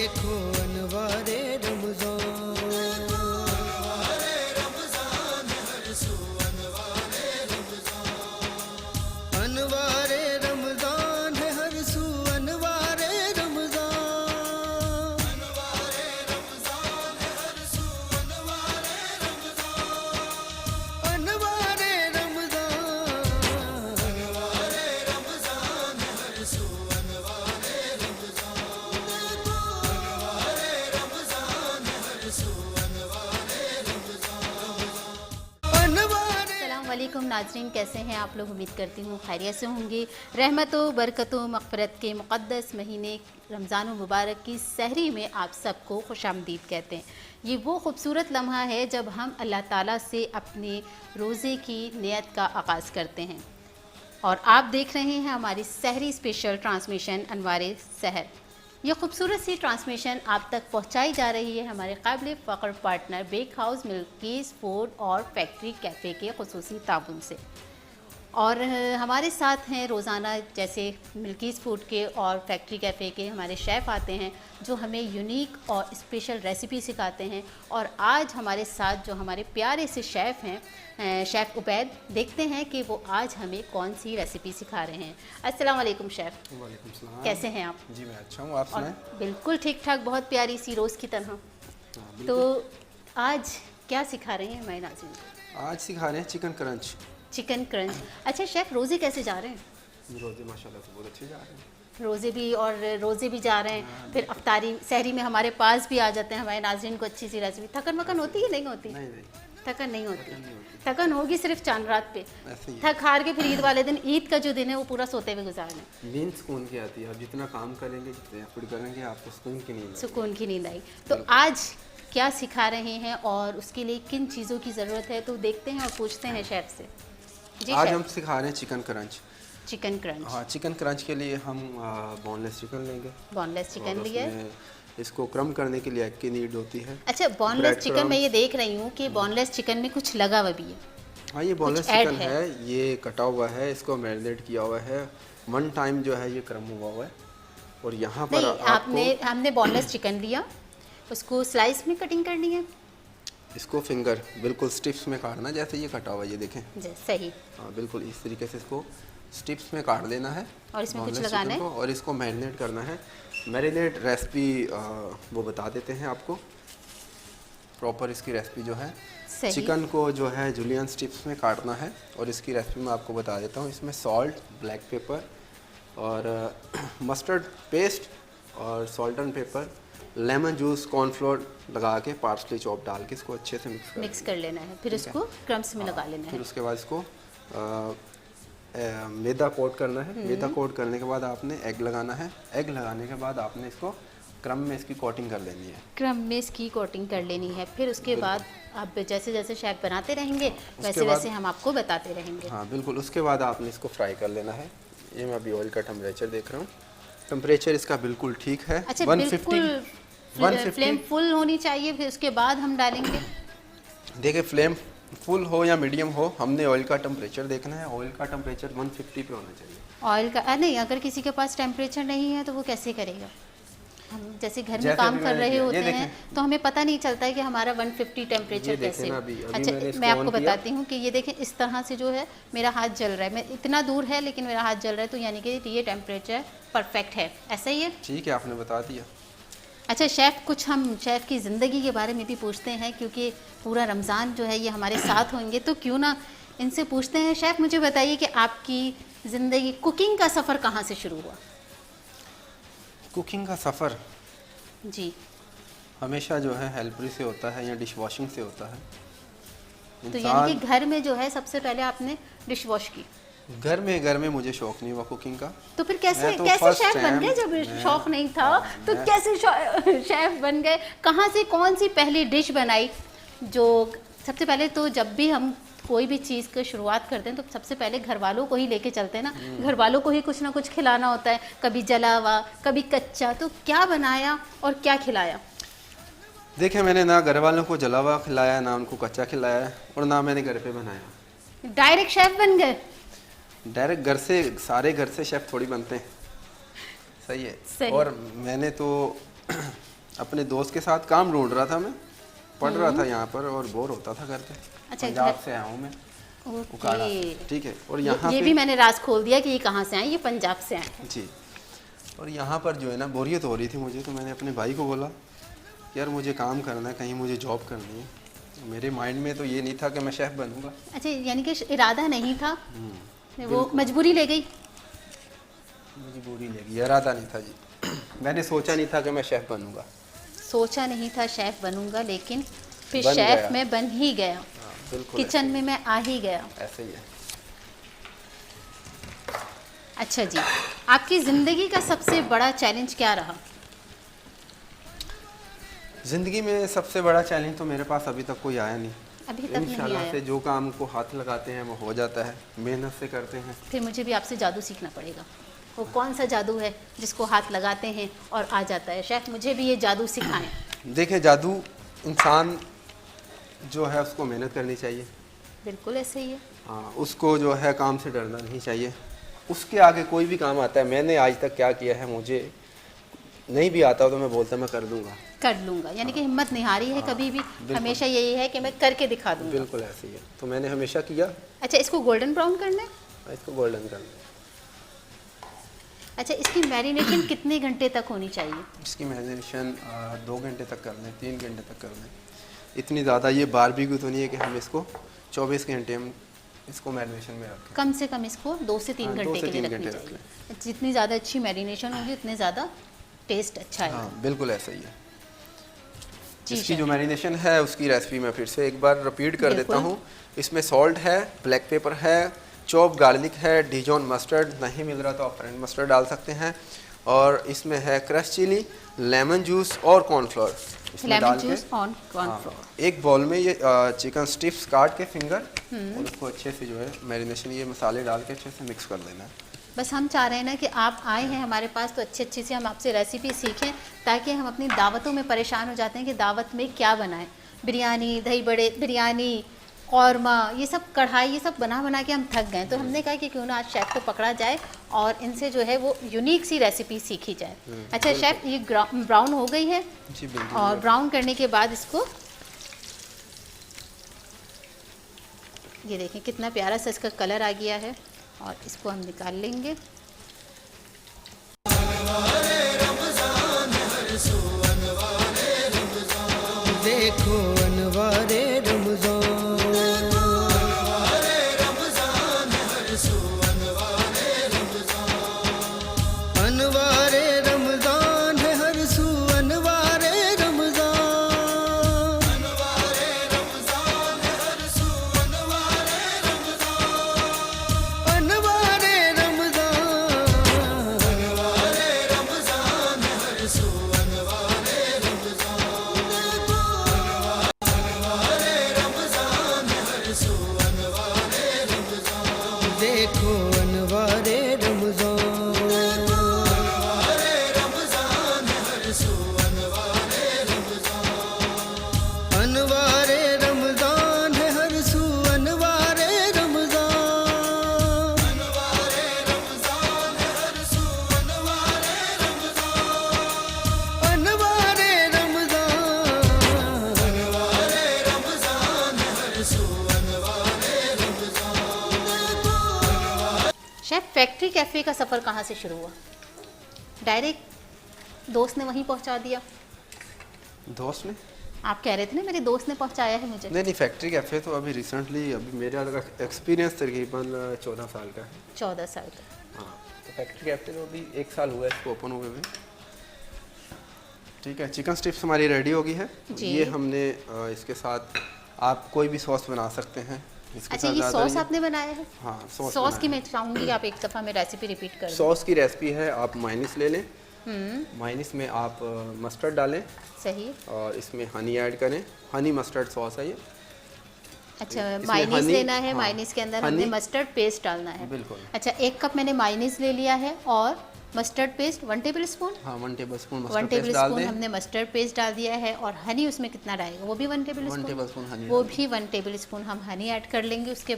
देखो अनवारे रमजान, अनवारे रमजान है हर सू अनवारे रमजान, अनवारे अस्सलामुअलैकुम नाज़रीन, कैसे हैं आप लोग। उम्मीद करती हूँ खैरियत से होंगे। रहमतों बरकतों मग़फ़िरत के मुक़द्दस महीने रमज़ान मुबारक की सहरी में आप सबको खुशामदीद कहते हैं। ये वो खूबसूरत लम्हा है जब हम अल्लाह ताला से अपने रोज़े की नियत का आगाज़ करते हैं। और आप देख रहे हैं हमारी सहरी स्पेशल ट्रांसमिशन अनवारे सहर। ये खूबसूरत सी ट्रांसमिशन आप तक पहुंचाई जा रही है हमारे काबिल फ़ख्र partner bake house Milkies food और फैक्ट्री कैफ़े के खुसूसी ताउन से। और हमारे साथ हैं रोज़ाना जैसे मिल्कीज़ फूड के और फैक्ट्री कैफ़े के हमारे शेफ़ आते हैं जो हमें यूनिक और स्पेशल रेसिपी सिखाते हैं। और आज हमारे साथ जो हमारे प्यारे से शेफ़ हैं, शेफ़ उबैद, देखते हैं कि वो आज हमें कौन सी रेसिपी सिखा रहे हैं। अस्सलाम वालेकुम शेफ़। वालेकुम सलाम। कैसे हैं आप? जी मैं अच्छा हूँ, आप सुनाएं। बिल्कुल ठीक ठाक, बहुत प्यारी सी रोज़ की तरह। तो आज क्या सिखा रहे हैं हमारे नाज़रीन को? आज सिखा रहे हैं चिकन क्रंच। Chicken crunch. अच्छा शेफ़, रोज़े कैसे जा रहे हैं? रोज़े माशाल्लाह से बहुत अच्छे जा रहे हैं। रोज़े भी और रोज़े भी जा रहे हैं, फिर अफ्तारी सहरी में हमारे पास भी आ जाते हैं हमारे नाज़रीन को अच्छी सी रेसिपी। थकन वकन होती है नहीं होती? नहीं नहीं, थकन नहीं होती। नहीं होती। थकन होगी सिर्फ चांद रात पे, ऐसे ही थक हार के फिर ईद वाले दिन, ईद का जो दिन है वो पूरा सोते हुए गुजारना है। नींद सुकून की आती है। आप जितना काम करेंगे, जितने एफर्ट करेंगे, आपको सुकून की नींद आएगी। सुकून की नींद आई। तो आज क्या सिखा रहे हैं और उसके लिए किन चीज़ों की ज़रूरत है, तो देखते हैं और पूछते हैं शेफ़ से। जी आज शेफ़। हम सिखा रहे हैं चिकन क्रंच। Chicken crunch. हाँ, चिकन क्रंच के लिए हम बोनलेस चिकन लेंगे। बोनलेस चिकन और लिया है। उसमें इसको क्रम करने के लिए एग की नीड होती है। अच्छा, बोनलेस Bread चिकन मैं crumbs। ये देख रही हूँ कि बोनलेस चिकन में कुछ लगा हुआ भी है। हाँ, ये बोनलेस ऐड चिकन है। है, ये कटा हुआ है, इसको मैरिनेट किया हुआ है, 1 टाइम जो है ये क्रम हुआ है। और यहाँ पर नहीं, हमने बोनलेस चिकन लिया, उसको स्लाइस में कटिंग करनी है। इसको फिंगर बिल्कुल स्टिप्स में काटना, जैसे ये कटा हुआ है, ये देखें। सही। हाँ, बिल्कुल इस तरीके से इसको स्टिप्स में काट लेना है। और इसमें कुछ boneless लगाना chicken है? को, और इसको मैरिनेट करना है। मैरिनेट रेसिपी वो बता देते हैं आपको, प्रॉपर इसकी रेसिपी जो है। सही। चिकन को जो है जुलियन स्टिप्स में काटना है, और इसकी रेसिपी मैं आपको बता देता हूँ। इसमें सॉल्ट, ब्लैक पेपर और मस्टर्ड पेस्ट और salt and paper, lemon juice, cornflour लगा के, पार्सली चॉप डाल के इसको अच्छे से मिक्स कर लेना है, फिर उसको क्रम्स में लगा लेना फिर है। उसके बाद इसको मैदा कोट करना है। मैदा कोट करने के बाद आपने एग लगाना है। एग लगाने के बाद आपने इसको क्रम में इसकी कोटिंग कर लेनी है। क्रम में इसकी कोटिंग कर लेनी है। फिर उसके बाद आप जैसे जैसे शेफ बनाते रहेंगे वैसे बाद- वैसे हम आपको बताते रहेंगे। हाँ बिल्कुल, उसके बाद आपने इसको फ्राई कर लेना है। ये मैं अभी ऑयल का टेम्परेचर देख रहा हूँ। टेम्परेचर इसका बिल्कुल ठीक है। अच्छा, 150 बिल्कुल फ्लेम फुल होनी चाहिए, फिर उसके बाद हम डालेंगे। देखिए, फ्लेम फुल हो या मीडियम हो, हमने ऑयल का टेम्परेचर देखना है। ऑयल का टेम्परेचर 150 पे होना चाहिए। ऑयल का नहीं, अगर किसी के पास टेम्परेचर नहीं है तो वो कैसे करेगा? हम जैसे घर में जैसे काम अभी कर मैंने रहे किया, होते ये हैं देखें। तो हमें पता नहीं चलता है कि हमारा 150 टेम्परेचर ये देखें कैसे। ना, अभी अच्छा, मैंने इसको मैं आपको ऑन किया। बताती हूँ कि ये देखें, इस तरह से जो है मेरा हाथ जल रहा है। मैं इतना दूर है लेकिन मेरा हाथ जल रहा है, तो यानी कि ये टेम्परेचर परफेक्ट है। ऐसा ही है? ठीक है, आपने बता दिया। अच्छा शेफ़, कुछ हम शेफ़ की ज़िंदगी के बारे में भी पूछते हैं, क्योंकि पूरा रमज़ान जो है ये हमारे साथ होंगे, तो क्यों ना इनसे पूछते हैं। शेफ़, मुझे बताइए कि आपकी ज़िंदगी, कुकिंग का सफ़र कहाँ से शुरू हुआ? कुकिंग का सफ़र जी। हमेशा जो है हेल्परी से होता है या डिश वॉशिंग से होता है। तो यानी कि घर में जो है सबसे पहले आपने डिश वॉश की। घर में मुझे शौक नहीं हुआ कुकिंग का। तो फिर कैसे मैं तो कैसे first शेफ बन time- गए जब मैं- शौक नहीं था? तो मैं- कैसे शेफ बन गए? कहाँ से कौन सी पहली डिश बनाई? जो सबसे पहले तो जब भी हम कोई भी चीज़ की शुरुआत करते हैं तो सबसे पहले घर वालों को ही लेके चलते हैं ना। घर वालों को ही कुछ ना कुछ खिलाना होता है, कभी जला हुआ कभी कच्चा। तो क्या बनाया और क्या खिलाया? देखिए, मैंने ना घर वालों को जला हुआ खिलाया, ना उनको कच्चा खिलाया, और ना मैंने घर पे बनाया। डायरेक्ट शेफ बन गए? डायरेक्ट घर से, सारे घर से शेफ थोड़ी बनते हैं। सही है। सही। और मैंने तो अपने दोस्त के साथ काम ढूंढ रहा था मैं, पढ़ रहा था यहाँ पर और बोर होता था घर पे। अच्छा, पंजाब से आया हूँ मैं, उकाड़ा से, ठीक है। और यहाँ ये पे भी मैंने राज खोल दिया कि ये कहाँ से आए, ये पंजाब से आए हैं। जी। और यहाँ पर जो है ना बोरियत हो रही थी मुझे, तो मैंने अपने भाई को बोला कि यार मुझे काम करना है, कहीं मुझे जॉब करनी है। मेरे माइंड में तो ये नहीं था कि मैं शेफ़ बनूंगा। अच्छा, यानी कि इरादा नहीं था, वो मजबूरी ले गई। मजबूरी ले गई, इरादा नहीं था जी। मैंने सोचा नहीं था कि मैं शेफ़ बनूंगा। सोचा नहीं था शेफ़ बनूंगा, लेकिन फिर बन शेफ़ गया। में बन ही गया। हाँ, बिल्कुल किचन में मैं आ ही गया। ऐसे ही है। अच्छा जी, आपकी ज़िंदगी का सबसे बड़ा चैलेंज क्या रहा? ज़िंदगी में सबसे बड़ा चैलेंज तो मेरे पास अभी तक कोई आया नहीं। अभी तक नहीं इंशाल्लाह आया। से जो काम को हाथ लगाते हैं वो हो जाता है, मेहनत से करते हैं। फिर मुझे भी आपसे जादू सीखना पड़ेगा। वो कौन सा जादू है जिसको हाथ लगाते हैं और आ जाता है? शेफ़, मुझे भी ये जादू सिखाएं। देखिए, जादू इंसान जो है उसको मेहनत करनी चाहिए। बिल्कुल ऐसे ही है। हाँ, उसको जो है काम से डरना नहीं चाहिए। उसके आगे कोई भी काम आता है। मैंने आज तक क्या किया है, मुझे नहीं भी आता हो तो मैं बोलता मैं कर दूंगा, कर लूँगा, यानी कि हिम्मत नहीं हारी है कभी भी। हमेशा यही है कि मैं करके दिखा दूँगा। बिल्कुल ऐसे ही है। तो मैंने हमेशा किया। अच्छा, इसको गोल्डन ब्राउन करना है। इसको गोल्डन करना है। अच्छा, इसकी मैरिनेशन कितने घंटे तक होनी चाहिए? इसकी मैरिनेशन 2 घंटे तक कर लें, 3 घंटे तक कर लें। इतनी ज़्यादा ये बारबेक्यू तो नहीं है कि हम इसको 24 घंटे हम इसको मैरिनेशन में रखें। कम से कम इसको 2 से 3 हाँ, 2 घंटे से के लिए 3 रखनी घंटे रख चाहिए। जितनी ज़्यादा अच्छी मैरिनेशन होगी उतने ज़्यादा टेस्ट अच्छा है। हाँ, बिल्कुल ऐसा ही है। जी इसकी शेफ। जो मैरिनेशन है उसकी रेसिपी मैं फिर से एक बार रिपीट कर देता बिल्कुल। हूँ। इसमें सॉल्ट है, ब्लैक पेपर है, चॉप गार्लिक है, डिजॉन मस्टर्ड, नहीं मिल रहा तो आप फ्रेंड मस्टर्ड डाल सकते हैं, और इसमें है क्रश चिली, लेमन जूस और कॉर्नफ्लोर। लेमन जूस और कॉर्नफ्लोर। एक बाउल में ये चिकन स्टिप्स काट के फिंगर और उसको अच्छे से जो है मैरिनेशन ये मसाले डाल के अच्छे से मिक्स कर देना है। बस हम चाह रहे हैं ना कि आप आए हैं हमारे पास तो अच्छी अच्छी से हम आपसे रेसिपी सीखें, ताकि हम अपनी दावतों में परेशान हो जाते हैं कि दावत में क्या बनाएं। बिरयानी, दही बड़े, बिरयानी, कौरमा, ये सब कढ़ाई, ये सब बना बना के हम थक गए। तो हमने कहा कि क्यों ना आज शेफ़ को पकड़ा जाए और इनसे जो है वो यूनिक सी रेसिपी सीखी जाए। अच्छा शेफ़, ये ब्राउन हो गई है जी बिल्कुल। और ब्राउन करने के बाद इसको ये देखें कितना प्यारा सा इसका कलर आ गया है, और इसको हम निकाल लेंगे। देखो अनवारे रमजान, अनवारे रमजान है हर सू, अनवारे रमजान, अनवारे रमजान है हर सू, अनवारे रमजान, अनवारे रमजान, अनवारे रमजान है हर सू, अनवारे रमजान, अनवारे रमजान है हर सू, अनवारे रमजान, देखो अनवारे रमजान, अनवारे रमजान है हर सू, अनवारे रमजान, अनवारे रमजान है हर सू, अनवारे रमजान, अनवारे रमजान, अनवारे रमजान है हर सू, अनवारे रमजान। शेफ़, फैक्ट्री कैफ़े का सफ़र कहाँ से शुरू हुआ? डायरेक्ट दोस्त ने वहीं पहुँचा दिया? दोस्त ने? आप कह रहे थे ना मेरे दोस्त ने पहुँचाया है मुझे। नहीं, फैक्ट्री कैफ़े तो अभी रिसेंटली, अभी मेरा एक्सपीरियंस तकरीबन 14 साल का है। 14 साल का। हाँ, तो फैक्ट्री कैफ़े तो अभी 1 साल हुआ है इसको ओपन हुए हुए। ठीक है, चिकन स्टिप्स हमारी रेडी होगी है जी। ये हमने इसके साथ आप कोई भी सॉस बना सकते हैं। इसके अच्छा, साथ ये ज़्यादा सॉस आपने बनाया है? हाँ, सॉस बनाया की है। मैं चाहूँगी कि आप एक दफ़ा में रेसिपी रिपीट कर दें। सॉस की रेसिपी है, आप माइनस ले लें। माइनस में आप मस्टर्ड डालें सही। और इसमें हनी ऐड करें। हनी मस्टर्ड सॉस है ये। अच्छा, इसमें माइनीस हनी- लेना है। हाँ, माइनीस के अंदर हमने हनी- मस्टर्ड पेस्ट डालना है। बिल्कुल। अच्छा, 1 कप मैंने माइनीस ले लिया है और मस्टर्ड पेस्ट 1 टेबल स्पून। हाँ, 1 table spoon 1 mustard table paste डाल स्पून दें। हमने मस्टर्ड पेस्ट डाल दिया है, और हनी उसमें कितना डालेंगे? वो भी 1 टेबल 1 स्पून। टेबलस्पून हनी वो डालें। भी 1 टेबल स्पून हम हनी ऐड कर लेंगे। उसके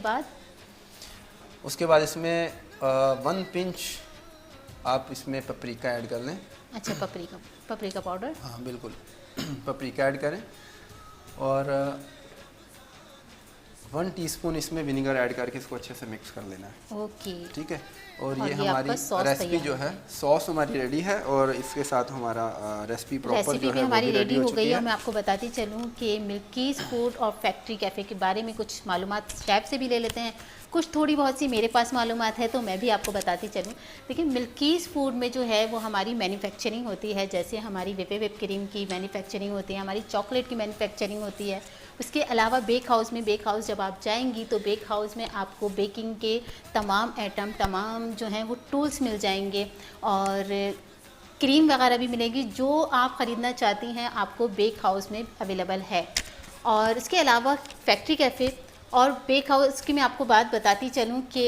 बाद इसमें 1 पिंच आप इसमें पपरिका ऐड कर लें। अच्छा, पपरिका पाउडर। हाँ बिल्कुल, पपरिका ऐड करें और 1 टीस्पून इसमें विनीगर ऐड करके इसको अच्छे से मिक्स कर लेना है। ओके। ठीक है, और और ये ये हमारी आपका सॉस रेसिपी तैयार जो है, सॉस हमारी रेडी है और इसके साथ हमारा रेसिपी प्रॉपर रेसिपी जो भी है वो हमारी भी रेडी रेडी हो गई है। और है। मैं आपको बताती चलूँ कि मिल्कीज़ फूड और फैक्ट्री कैफ़े के बारे में कुछ मालूमात शेफ से भी ले लेते हैं, कुछ थोड़ी बहुत सी मेरे पास मालूमात है तो मैं भी आपको बताती चलूँ। देखिए, मिल्कीज़ फूड में जो है वो हमारी मैन्युफैक्चरिंग होती है, जैसे हमारी विप क्रीम की मैन्युफैक्चरिंग होती है, हमारी चॉकलेट की मैन्युफैक्चरिंग होती है। उसके अलावा बेक हाउस जब आप जाएंगी तो बेक हाउस में आपको बेकिंग के तमाम आइटम, तमाम जो हैं वो टूल्स मिल जाएंगे और क्रीम वगैरह भी मिलेगी। जो आप ख़रीदना चाहती हैं आपको बेक हाउस में अवेलेबल है। और इसके अलावा फैक्ट्री कैफ़े और बेक हाउस की मैं आपको बात बताती चलूँ कि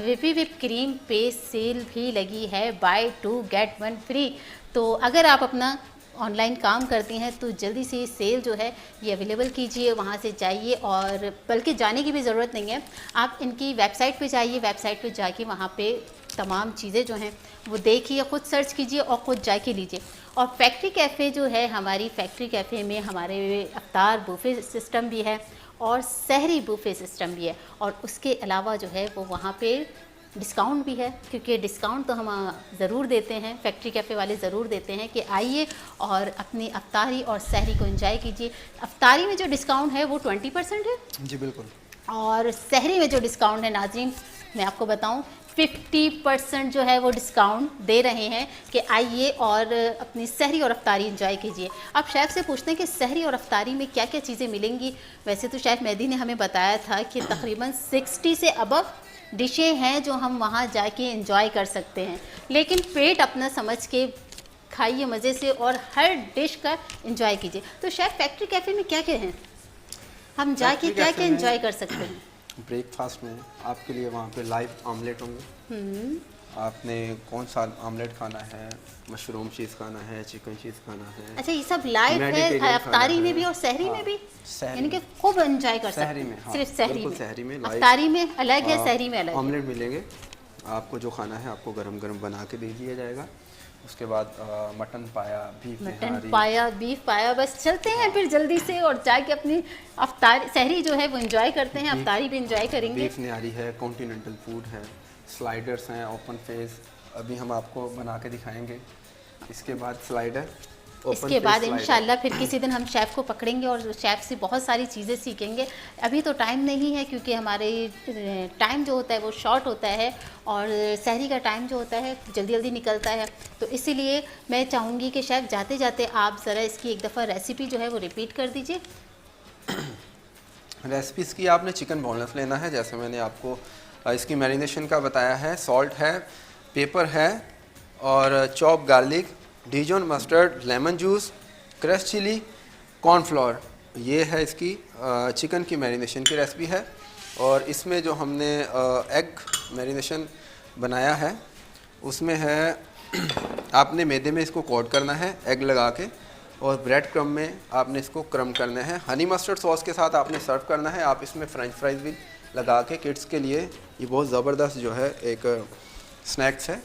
विप क्रीम पे सेल भी लगी है, बाय 2 गेट 1 फ्री। तो अगर आप अपना ऑनलाइन काम करती हैं तो जल्दी से ये सेल जो है ये अवेलेबल कीजिए, वहाँ से जाइए। और बल्कि जाने की भी ज़रूरत नहीं है, आप इनकी वेबसाइट पे जाइए, वेबसाइट पे जाके वहाँ पे तमाम चीज़ें जो हैं वो देखिए, ख़ुद सर्च कीजिए और ख़ुद जाके लीजिए। और फैक्ट्री कैफ़े जो है, हमारी फैक्ट्री कैफ़े में हमारे अफ्तार बुफे सिस्टम भी है और सहरी बुफे सिस्टम भी है। और उसके अलावा जो है वो वहाँ पे डिस्काउंट भी है, क्योंकि डिस्काउंट तो हम ज़रूर देते हैं, फैक्ट्री कैफ़े वाले ज़रूर देते हैं कि आइए और अपनी अफ्तारी और सहरी को एंजॉय कीजिए। अफ्तारी में जो डिस्काउंट है वो 20% है जी बिल्कुल, और सहरी में जो डिस्काउंट है नाज़रीन मैं आपको बताऊं 50% जो है वो डिस्काउंट दे रहे हैं कि आइए और अपनी सहरी और अफ्तारी एंजॉय कीजिए। आप शेफ़ से पूछते हैं कि सहरी और अफ्तारी में क्या क्या चीज़ें मिलेंगी। वैसे तो शेफ़ मेहदी ने हमें बताया था कि तकरीबन 60 से अबव डिशें हैं जो हम वहाँ जाके एंजॉय कर सकते हैं, लेकिन पेट अपना समझ के खाइए मज़े से और हर डिश का एंजॉय कीजिए। तो शेफ़ फैक्ट्री कैफ़े में क्या क्या हैं, हम जाके क्या क्या एंजॉय कर सकते हैं? ब्रेकफास्ट में आपके लिए वहाँ पे लाइव ऑमलेट होंगे। आपने कौन सा ऑमलेट खाना है, मशरूम चीज़ खाना है, चिकन चीज़ खाना है। अच्छा, ये सब लाइव है Mediterranean अफ्तारी खाना में है। भी और सहरी में भी, सहरी यानी कि में। खूब एंजॉय कर सकते सहरी हैं। में, हाँ, सिर्फ सहरी बिल्कुल में, सहरी में लाइव। अफ्तारी में अलग है, सहरी में अलग है। ऑमलेट मिलेंगे, आपको जो खाना है आपको गरम गरम बना के दे दिया जाएगा। उसके बाद मटन पाया, बीफ मटन निहारी, पाया, बीफ पाया, बस चलते हैं फिर जल्दी से और जाके अपनी अफ्तारी सहरी जो है वो एंजॉय करते हैं, अफ्तारी भी एंजॉय करेंगे। बीफ निहारी है, कॉन्टिनेंटल फूड है, स्लाइडर्स हैं, ओपन फेस अभी हम आपको बना के दिखाएंगे। इसके बाद स्लाइडर, इसके बाद इंशाल्लाह फिर किसी दिन हम शेफ़ को पकड़ेंगे और शेफ़ से बहुत सारी चीज़ें सीखेंगे। अभी तो टाइम नहीं है क्योंकि हमारे टाइम जो होता है वो शॉर्ट होता है और सहरी का टाइम जो होता है जल्दी जल्दी निकलता है। तो इसीलिए मैं चाहूँगी कि शेफ़ जाते जाते आप ज़रा इसकी एक दफ़ा रेसिपी जो है वो रिपीट कर दीजिए। रेसिपी इसकी आपने चिकन बोनलेस लेना है, जैसे मैंने आपको इसकी मैरिनेशन का बताया है। सॉल्ट है, पेपर है और chop garlic, Dijon mustard, lemon juice, crush chili, cornflour, ये है इसकी चिकन की मैरिनेशन की रेसिपी है। और इसमें जो हमने एग मैरिनेशन बनाया है उसमें है आपने मैदे में इसको कोट करना है एग लगा के और ब्रेड क्रम्ब में आपने इसको क्रम्ब करना है। हनी मस्टर्ड सॉस के साथ आपने सर्व करना है। आप इसमें फ्रेंच फ्राइज भी लगा के किड्स के लिए ये बहुत ज़बरदस्त जो है एक स्नैक्स है।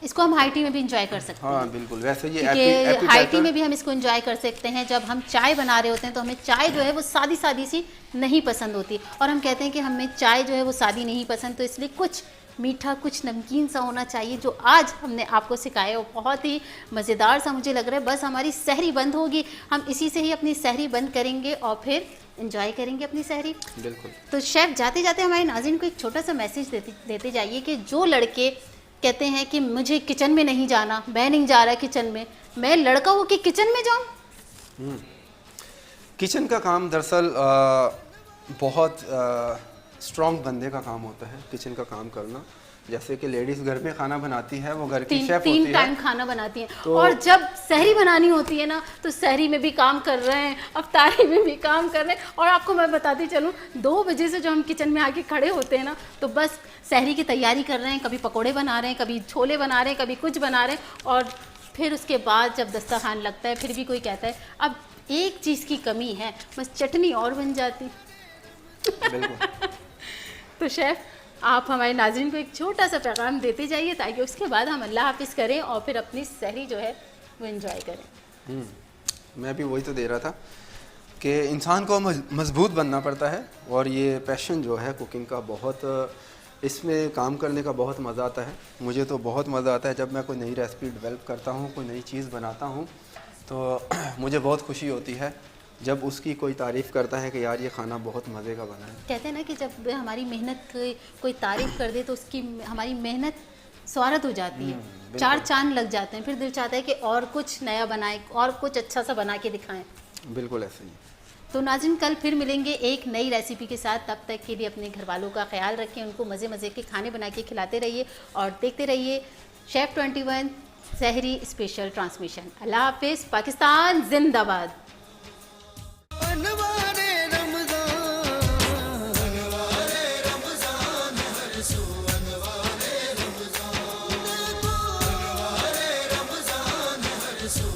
इसको हम हाई टी में भी इंजॉय कर सकते हैं। हाँ बिल्कुल, वैसे ये क्योंकि हाई टी में भी हम इसको एंजॉय कर सकते हैं। जब हम चाय बना रहे होते हैं तो हमें चाय जो है वो सादी सादी सी नहीं पसंद होती और हम कहते हैं कि हमें चाय जो है वो सादी नहीं पसंद, तो इसलिए कुछ मीठा, कुछ नमकीन सा होना चाहिए, जो आज हमने आपको सिखाया वो बहुत ही मज़ेदार सा मुझे लग रहा है। बस हमारी सहरी बंद होगी, हम इसी से ही अपनी सहरी बंद करेंगे और फिर एंजॉय करेंगे अपनी सहरी। बिल्कुल। तो शेफ़ जाते जाते हमारे नाज़रीन को एक छोटा सा मैसेज देते जाइए कि जो लड़के कहते हैं कि मुझे किचन में नहीं जाना, मैं नहीं जा रहा किचन में, मैं लड़का हूँ कि किचन में जाऊँ। किचन का काम दरअसल बहुत स्ट्रॉन्ग बंदे का काम होता है किचन का काम करना। जैसे कि लेडीज़ घर में खाना बनाती है, वो घर की शेफ होती है, 3 टाइम खाना बनाती हैं तो और जब सहरी बनानी होती है ना तो सहरी में भी काम कर रहे हैं, अफ्तारी में भी काम कर रहे हैं। और आपको मैं बताती चलूँ 2 बजे से जो हम किचन में आके खड़े होते हैं ना तो बस सहरी की तैयारी कर रहे हैं, कभी पकोड़े बना रहे हैं, कभी छोले बना रहे हैं, कभी कुछ बना रहे हैं। और फिर उसके बाद जब दस्तरखान लगता है फिर भी कोई कहता है अब एक चीज़ की कमी है, बस चटनी और बन जाती। बिल्कुल। तो शेफ़ आप हमारे नाज़रीन को एक छोटा सा पैगाम देते जाइए ताकि उसके बाद हम अल्लाह हाफिज़ करें और फिर अपनी सहरी जो है वो एंजॉय करें। मैं भी वही तो दे रहा था कि इंसान को मजबूत बनना पड़ता है, और ये पैशन जो है कुकिंग का, बहुत इसमें काम करने का बहुत मज़ा आता है। मुझे तो बहुत मज़ा आता है जब मैं कोई नई रेसिपी डेवलप करता हूँ, कोई नई चीज़ बनाता हूँ, तो मुझे बहुत खुशी होती है जब उसकी कोई तारीफ़ करता है कि यार ये खाना बहुत मज़े का बना है। कहते हैं ना कि जब हमारी मेहनत की कोई तारीफ़ कर दे तो उसकी हमारी मेहनत स्वारत हो जाती है, चार चांद लग जाते हैं, फिर दिल चाहता है कि और कुछ नया बनाएं और कुछ अच्छा सा बना के दिखाएं। बिल्कुल ऐसे ही। तो नाज़रीन कल फिर मिलेंगे एक नई रेसिपी के साथ। तब तक के लिए अपने घर वालों का ख्याल रखें, उनको मज़े मज़े के खाने बना के खिलाते रहिए और देखते रहिए शेफ़ 21 सहरी स्पेशल ट्रांसमिशन। अल्लाह हाफिज़। पाकिस्तान जिंदाबाद। अनवारे रमजान, अनवारे रमजान, हर सू अनवारे रमजान, अनवारे रमजान, हर सू